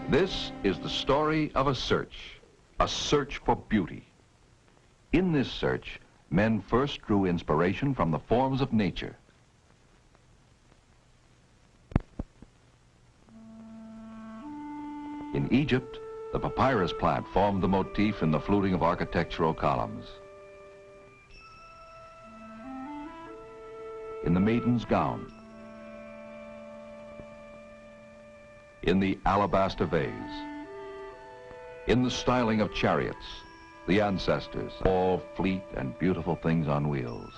This is the story of a search for beauty. In this search, men first drew inspiration from the forms of nature. In Egypt, the papyrus plant formed the motif in the fluting of architectural columns. In the maiden's gown, in the alabaster vase, in the styling of chariots, the ancestors, all fleet and beautiful things on wheels.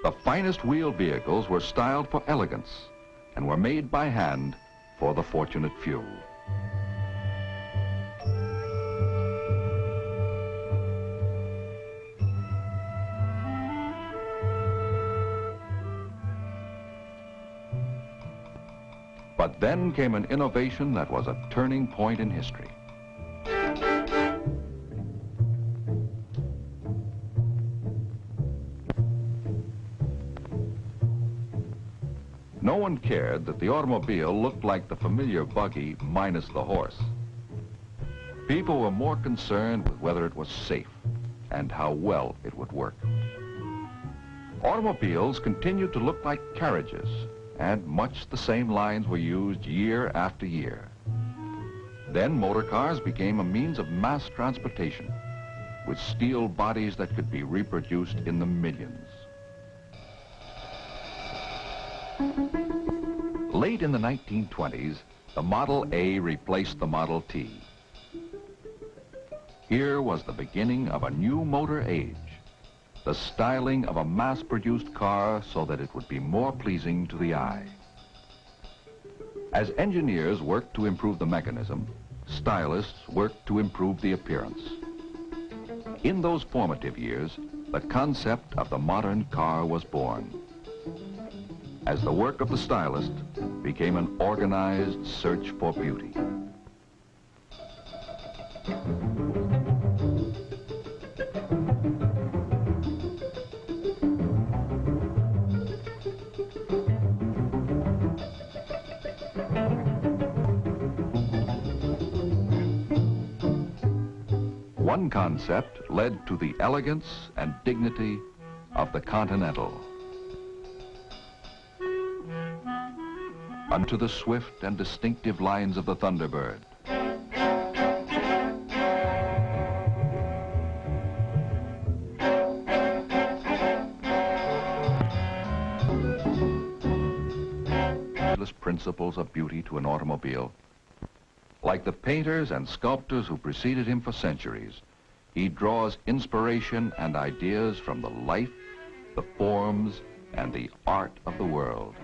The finest wheeled vehicles were styled for elegance and were made by hand for the fortunate few. But then came an innovation that was a turning point in history. No one cared that the automobile looked like the familiar buggy minus the horse. People were more concerned with whether it was safe and how well it would work. Automobiles continued to look like carriages, and much the same lines were used year after year. Then motor cars became a means of mass transportation with steel bodies that could be reproduced in the millions. Late in the 1920s, the Model A replaced the Model T. Here was the beginning of a new motor age, the styling of a mass-produced car so that it would be more pleasing to the eye. As engineers worked to improve the mechanism, stylists worked to improve the appearance. In those formative years, the concept of the modern car was born, as the work of the stylist became an organized search for beauty. One concept led to the elegance and dignity of the Continental, unto the swift and distinctive lines of the Thunderbird. Principles of beauty to an automobile. Like the painters and sculptors who preceded him for centuries, he draws inspiration and ideas from the life, the forms, and the art of the world.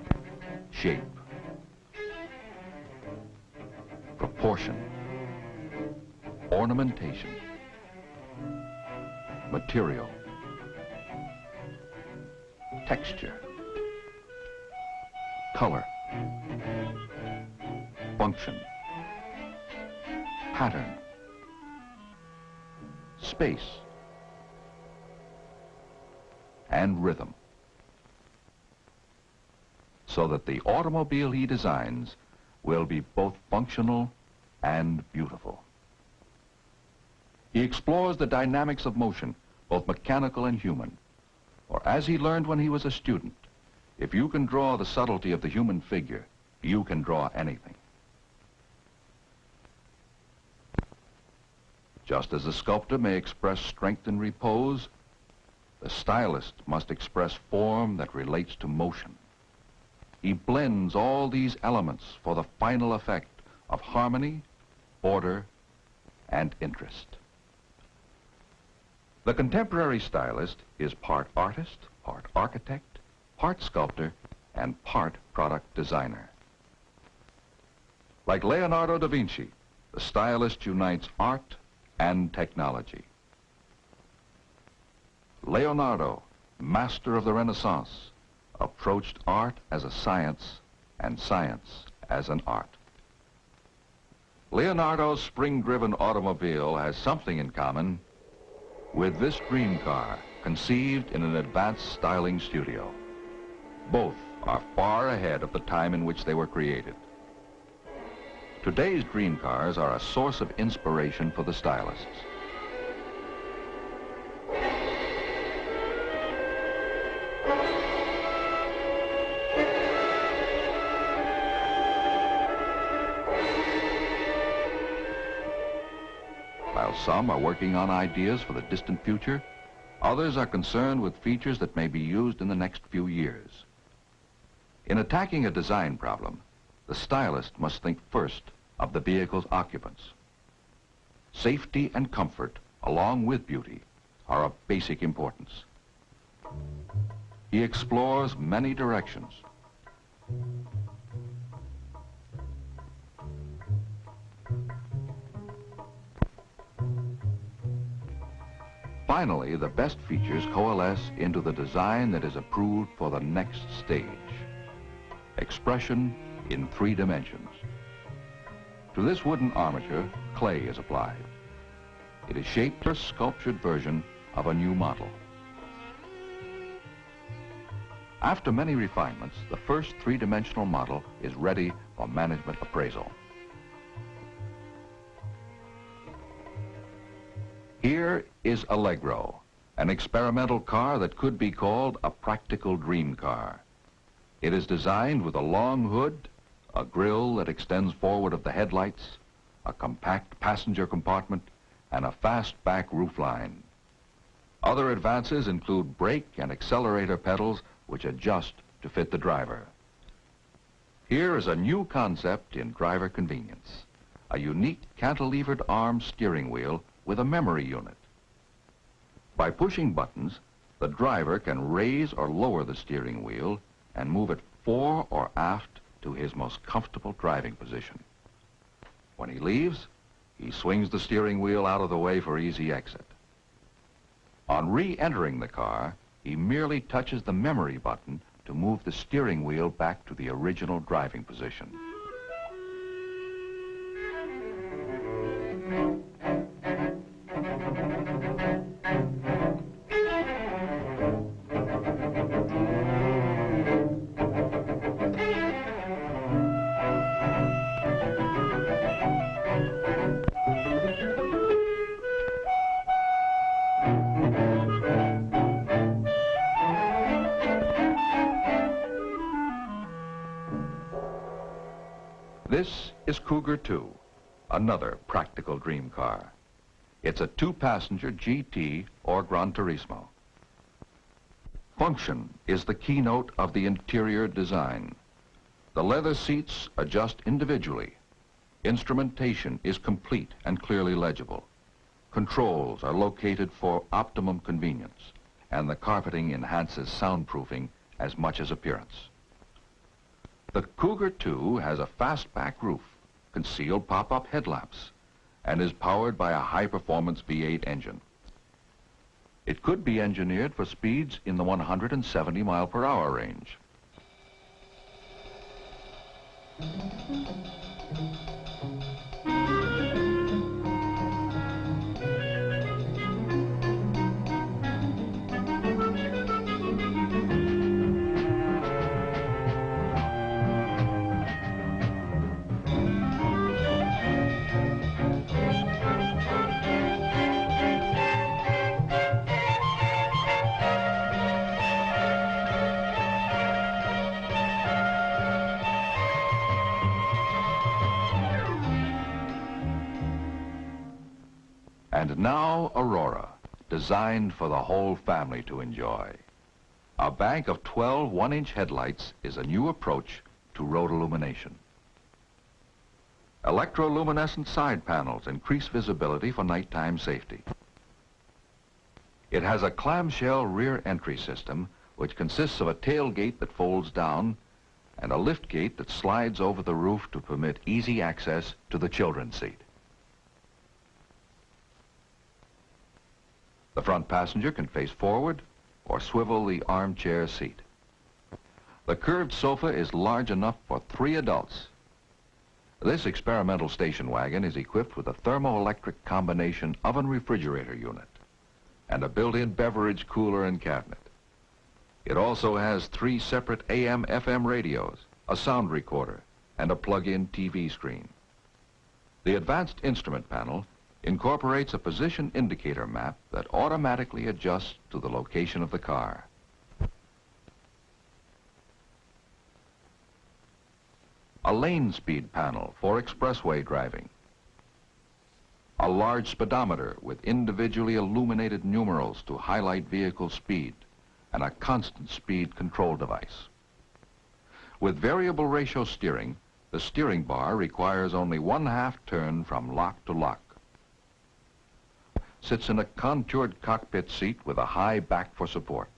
Shape, proportion, ornamentation, material, texture, color, function, pattern, space, and rhythm, so that the automobile he designs will be both functional and beautiful. He explores the dynamics of motion, both mechanical and human. Or as he learned when he was a student, if you can draw the subtlety of the human figure, you can draw anything. Just as a sculptor may express strength and repose, the stylist must express form that relates to motion. He blends all these elements for the final effect of harmony, order, and interest. The contemporary stylist is part artist, part architect, part sculptor, and part product designer. Like Leonardo da Vinci, the stylist unites art and technology. Leonardo, master of the Renaissance, approached art as a science and science as an art. Leonardo's spring-driven automobile has something in common with this dream car conceived in an advanced styling studio. Both are far ahead of the time in which they were created. Today's dream cars are a source of inspiration for the stylists. While some are working on ideas for the distant future, others are concerned with features that may be used in the next few years. In attacking a design problem, the stylist must think first of the vehicle's occupants. Safety and comfort, along with beauty, are of basic importance. He explores many directions. Finally, the best features coalesce into the design that is approved for the next stage. Expression in 3 dimensions. To this wooden armature, clay is applied. It is shaped for a sculptured version of a new model. After many refinements, the first 3-dimensional model is ready for management appraisal. Here is Allegro, an experimental car that could be called a practical dream car. It is designed with a long hood, a grille that extends forward of the headlights, a compact passenger compartment, and a fast back roofline. Other advances include brake and accelerator pedals which adjust to fit the driver. Here is a new concept in driver convenience, a unique cantilevered arm steering wheel with a memory unit. By pushing buttons, the driver can raise or lower the steering wheel and move it fore or aft to his most comfortable driving position. When he leaves, he swings the steering wheel out of the way for easy exit. On re-entering the car, he merely touches the memory button to move the steering wheel back to the original driving position. This is Cougar 2, another practical dream car. It's a 2-passenger GT or Gran Turismo. Function is the keynote of the interior design. The leather seats adjust individually. Instrumentation is complete and clearly legible. Controls are located for optimum convenience, and the carpeting enhances soundproofing as much as appearance. The Cougar 2 has a fastback roof, concealed pop-up headlamps, and is powered by a high-performance V8 engine. It could be engineered for speeds in the 170 mile-per-hour range. And now Aurora, designed for the whole family to enjoy. A bank of 12 1-inch headlights is a new approach to road illumination. Electroluminescent side panels increase visibility for nighttime safety. It has a clamshell rear entry system which consists of a tailgate that folds down and a liftgate that slides over the roof to permit easy access to the children's seat. The front passenger can face forward or swivel the armchair seat. The curved sofa is large enough for 3 adults. This experimental station wagon is equipped with a thermoelectric combination oven refrigerator unit and a built-in beverage cooler and cabinet. It also has 3 separate AM/FM radios, a sound recorder, and a plug-in TV screen. The advanced instrument panel incorporates a position indicator map that automatically adjusts to the location of the car. A lane speed panel for expressway driving. A large speedometer with individually illuminated numerals to highlight vehicle speed, and a constant speed control device. With variable ratio steering, the steering bar requires only 1/2 turn from lock to lock. Sits in a contoured cockpit seat with a high back for support.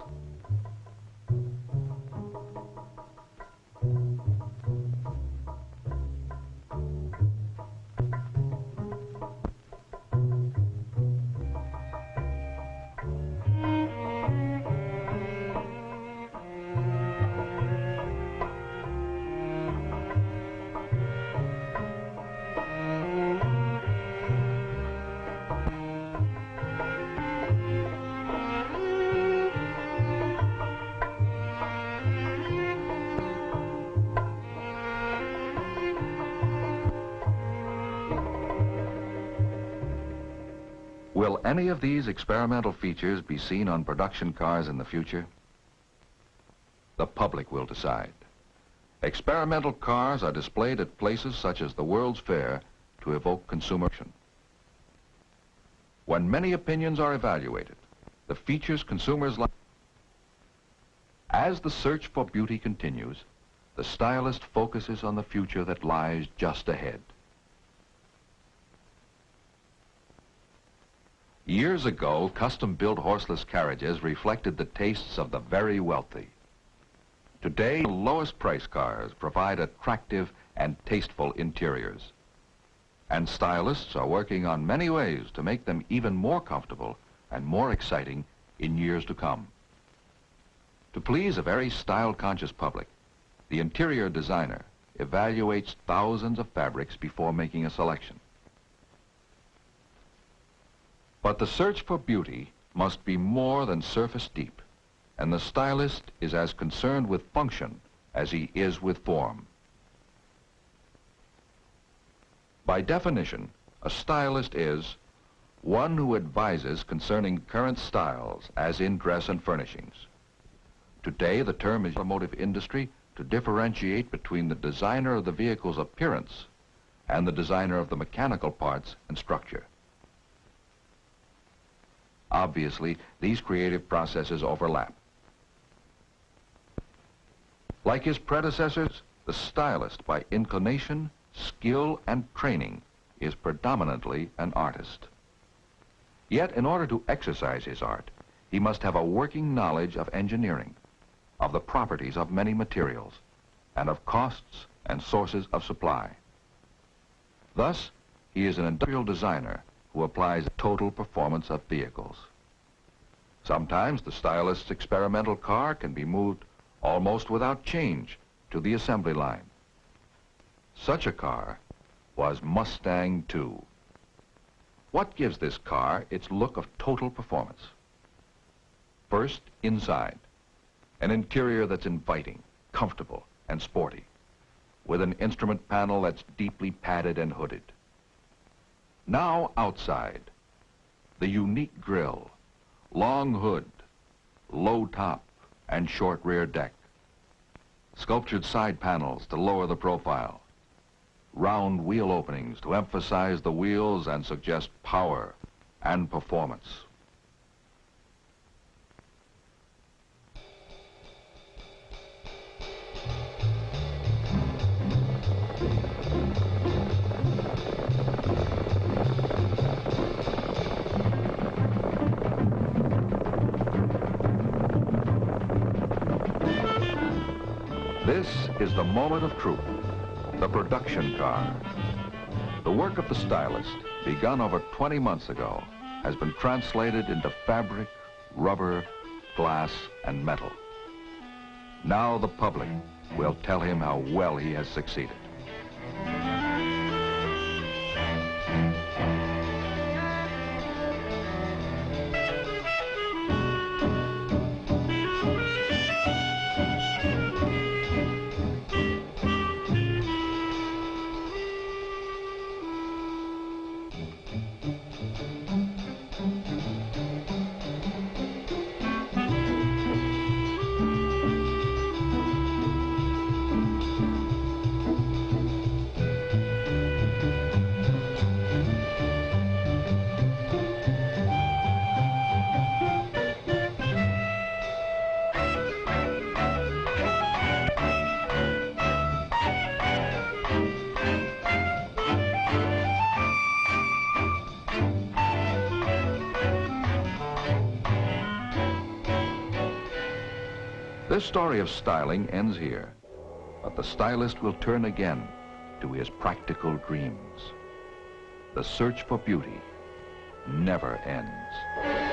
Will any of these experimental features be seen on production cars in the future? The public will decide. Experimental cars are displayed at places such as the World's Fair to evoke consumer action. When many opinions are evaluated, the features consumers like. As the search for beauty continues, the stylist focuses on the future that lies just ahead. Years ago, custom-built horseless carriages reflected the tastes of the very wealthy. Today, the lowest price cars provide attractive and tasteful interiors. And stylists are working on many ways to make them even more comfortable and more exciting in years to come. To please a very style-conscious public, the interior designer evaluates thousands of fabrics before making a selection. But the search for beauty must be more than surface deep, and the stylist is as concerned with function as he is with form. By definition, a stylist is one who advises concerning current styles, as in dress and furnishings. Today, the term is in the automotive industry to differentiate between the designer of the vehicle's appearance and the designer of the mechanical parts and structure. Obviously, these creative processes overlap. Like his predecessors, the stylist, by inclination, skill, and training, is predominantly an artist. Yet, in order to exercise his art, he must have a working knowledge of engineering, of the properties of many materials, and of costs and sources of supply. Thus, he is an industrial designer who applies total performance of vehicles. Sometimes the stylist's experimental car can be moved almost without change to the assembly line. Such a car was Mustang II. What gives this car its look of total performance? First, inside. An interior that's inviting, comfortable, and sporty, with an instrument panel that's deeply padded and hooded. Now outside, the unique grille, long hood, low top, and short rear deck. Sculptured side panels to lower the profile. Round wheel openings to emphasize the wheels and suggest power and performance. This is the moment of truth, the production car. The work of the stylist, begun over 20 months ago, has been translated into fabric, rubber, glass, and metal. Now the public will tell him how well he has succeeded. This story of styling ends here, but the stylist will turn again to his practical dreams. The search for beauty never ends.